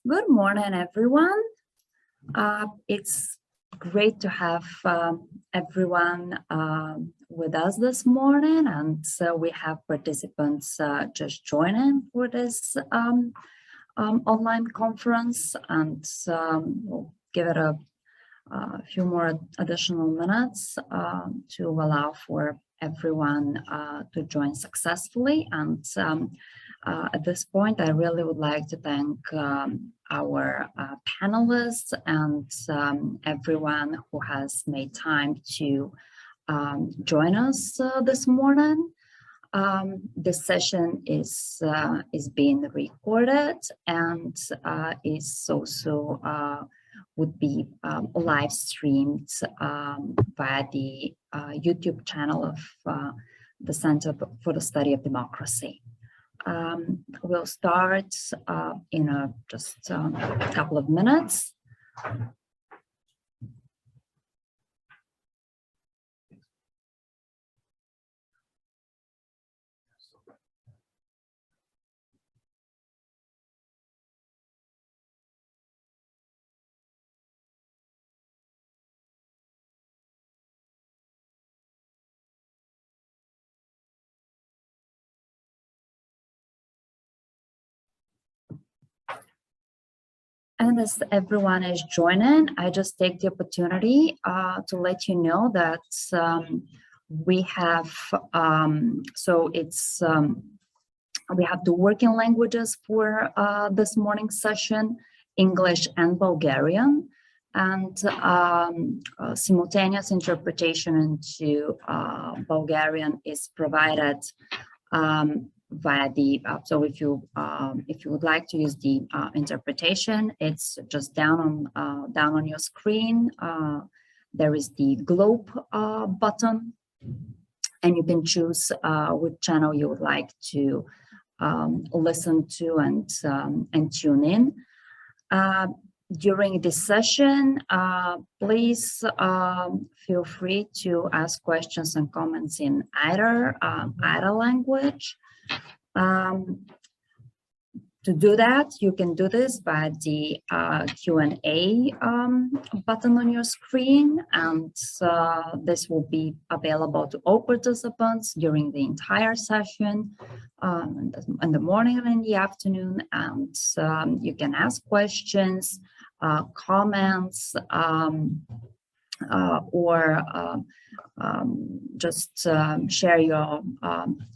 Good morning, everyone. It's great to have everyone with us this morning, and so we have participants just joining for this online conference, and we'll give it a few more additional minutes to allow for everyone to join successfully. And at this point, I really would like to thank our panelists and everyone who has made time to join us this morning. This session is being recorded and is also would be live streamed via the YouTube channel of the Center for the Study of Democracy. We'll start in just a couple of minutes. And as everyone is joining, I just take the opportunity to let you know that we have, we have the working languages for this morning's session, English and Bulgarian, and simultaneous interpretation into Bulgarian is provided via the so if you would like to use the interpretation, it's just down on your screen. There is the globe button, and you can choose which channel you would like to listen to and tune in. During this session, please feel free to ask questions and comments in either language. To do that, you can do this by the Q&A button on your screen, and this will be available to all participants during the entire session in the morning and in the afternoon, and you can ask questions, comments, or just share your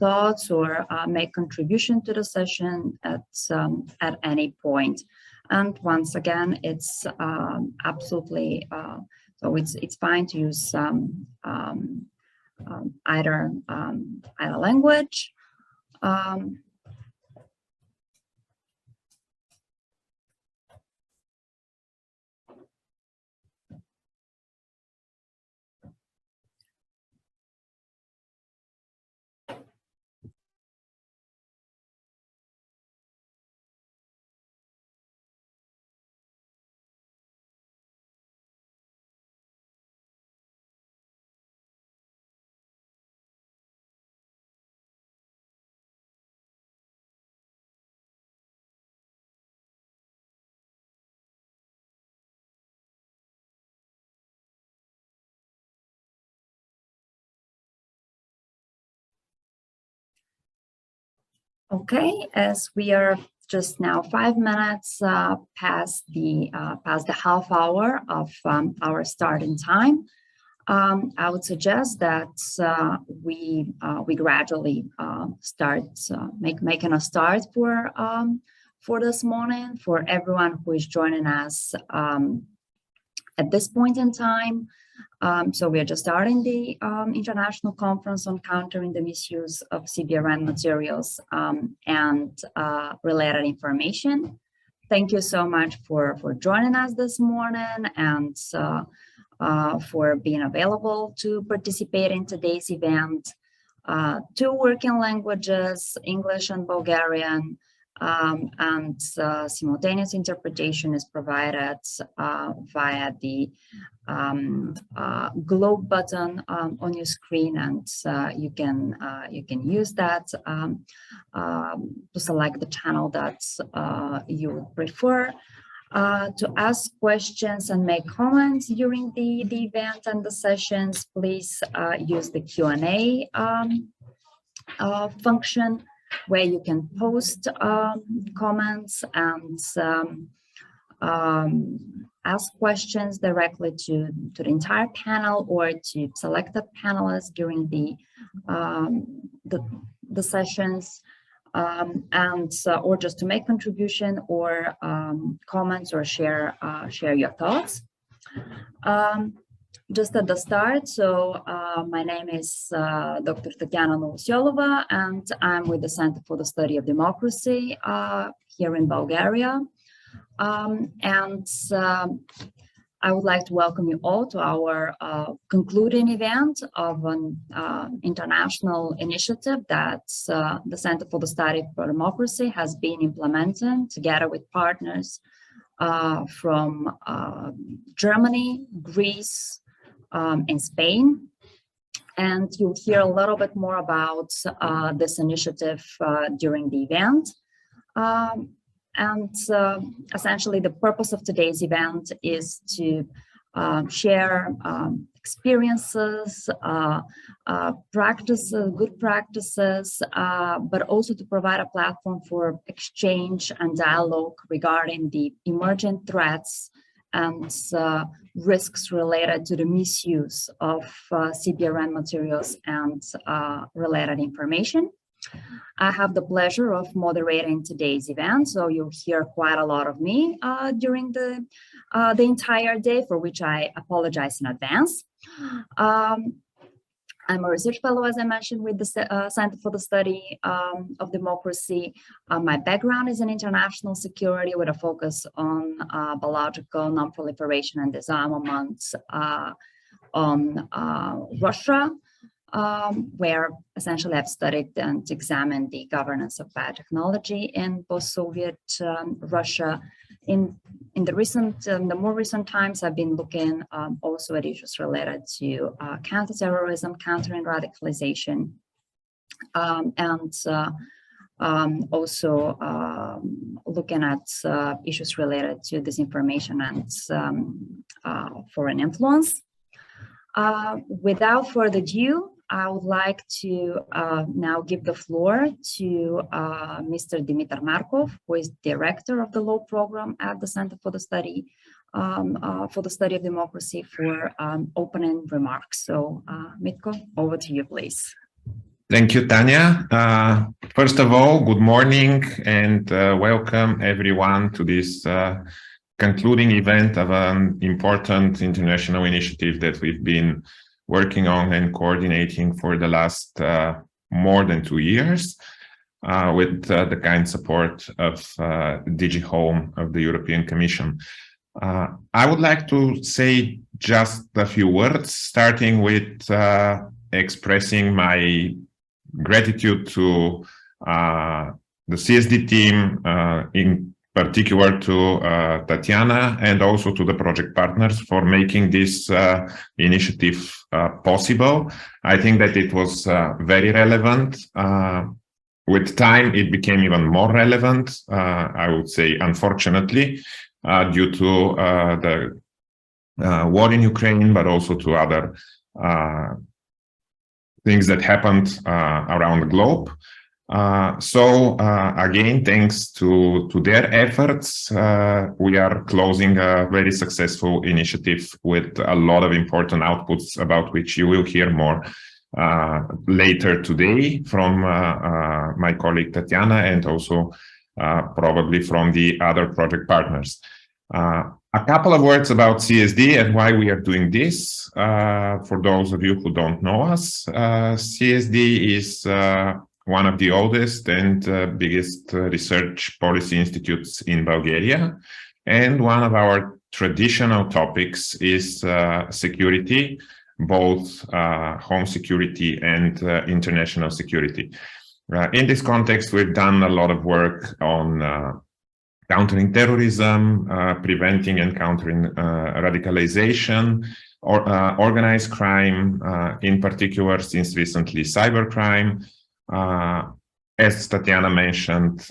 thoughts or make contribution to the session at any point. And once again, it's absolutely so it's fine to use either language. Okay, as we are just now 5 minutes past the half hour of our starting time, I would suggest that we gradually start making a start for this morning for everyone who is joining us at this point in time. So we are just starting the International Conference on Countering the Misuse of CBRN Materials and Related Information. Thank you so much for joining us this morning and for being available to participate in today's event. 2 working languages, English and Bulgarian, and simultaneous interpretation is provided via the globe button on your screen, and you can use that to select the channel that you would prefer. To ask questions and make comments during the event and the sessions, please use the Q&A function, where you can post comments and ask questions directly to the entire panel or to selected panelists during the sessions, or just to make contribution or comments or share your thoughts. Just at the start, so my name is Dr. Tatiana Novoselova, and I'm with the Center for the Study of Democracy here in Bulgaria. I would like to welcome you all to our concluding event of an international initiative that the Center for the Study of Democracy has been implementing together with partners from Germany, Greece, and Spain. And you'll hear a little bit more about this initiative during the event. Essentially, the purpose of today's event is to share experiences, good practices, but also to provide a platform for exchange and dialogue regarding the emerging threats and risks related to the misuse of CBRN materials and related information. I have the pleasure of moderating today's event, so you'll hear quite a lot of me during the entire day, for which I apologize in advance. I'm a research fellow, as I mentioned, with the Center for the Study of Democracy. My background is in international security with a focus on biological non-proliferation and disarmament on Russia. Where essentially I've studied and examined the governance of biotechnology in post-Soviet Russia. In the more recent times, I've been looking also at issues related to counterterrorism, countering radicalization, and also looking at issues related to disinformation and foreign influence. Without further ado, I would like to now give the floor to Mr. Dimitar Markov, who is director of the law program at the Center for the Study of Democracy, for opening remarks. So, Mitko, over to you, please. Thank you, Tanya. First of all, good morning and welcome everyone to this concluding event of an important international initiative that we've been working on and coordinating for the last more than 2 years with the kind support of DG Home of the European Commission. I would like to say just a few words, starting with expressing my gratitude to the CSD team, in particular to Tatiana, and also to the project partners for making this initiative possible. I think that it was very relevant. With time, it became even more relevant, I would say, unfortunately, due to the war in Ukraine, but also to other things that happened around the globe. Again, thanks to their efforts, we are closing a very successful initiative with a lot of important outputs about which you will hear more later today from my colleague Tatiana, and also probably from the other project partners. A couple of words about CSD and why we are doing this. For those of you who don't know us, CSD is one of the oldest and biggest research policy institutes in Bulgaria. And one of our traditional topics is security, both home security and international security. In this context, we've done a lot of work on countering terrorism, preventing and countering radicalization, or organized crime, in particular, since recently, cybercrime, as Tatiana mentioned,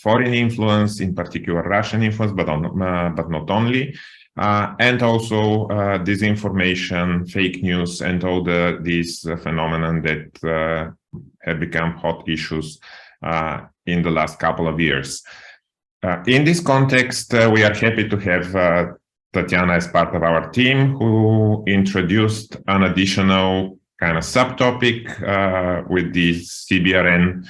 foreign influence, in particular Russian influence, but not only, and also disinformation, fake news, and all these phenomenon that have become hot issues in the last couple of years. In this context, we are happy to have Tatiana as part of our team, who introduced an additional kind of subtopic with the CBRN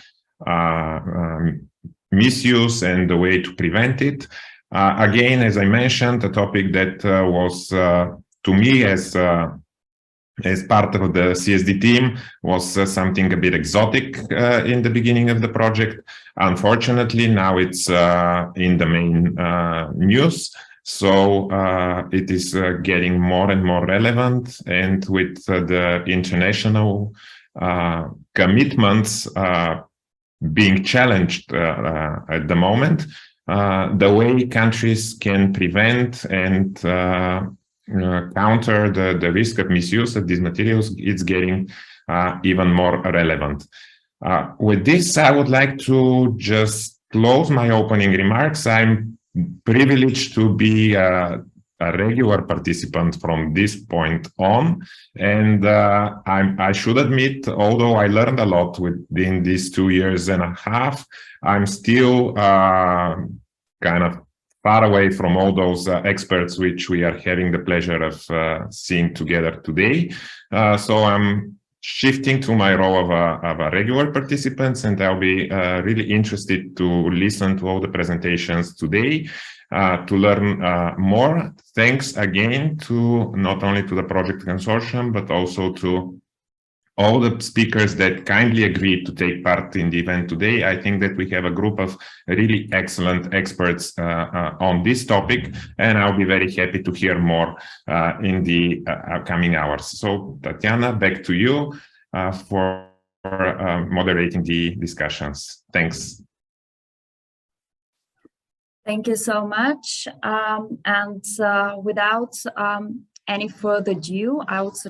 misuse and the way to prevent it. Again, as I mentioned, a topic that was to me as part of the CSD team was something a bit exotic in the beginning of the project. Unfortunately, now it's in the main news. So it is getting more and more relevant, and with the international commitments being challenged at the moment, the way countries can prevent and counter the risk of misuse of these materials, it's getting even more relevant. With this, I would like to just close my opening remarks. I'm privileged to be a regular participant from this point on, and I should admit, although I learned a lot within these 2 years and a half, I'm still kind of far away from all those experts which we are having the pleasure of seeing together today. So I'm shifting to my role of a regular participant, and I'll be really interested to listen to all the presentations today to learn more. Thanks again to not only to the project consortium, but also to all the speakers that kindly agreed to take part in the event today. I think that we have a group of really excellent experts on this topic, and I'll be very happy to hear more in the upcoming hours. So, Tatiana, back to you for moderating the discussions. Thanks. Thank you so much. And without any further ado, I would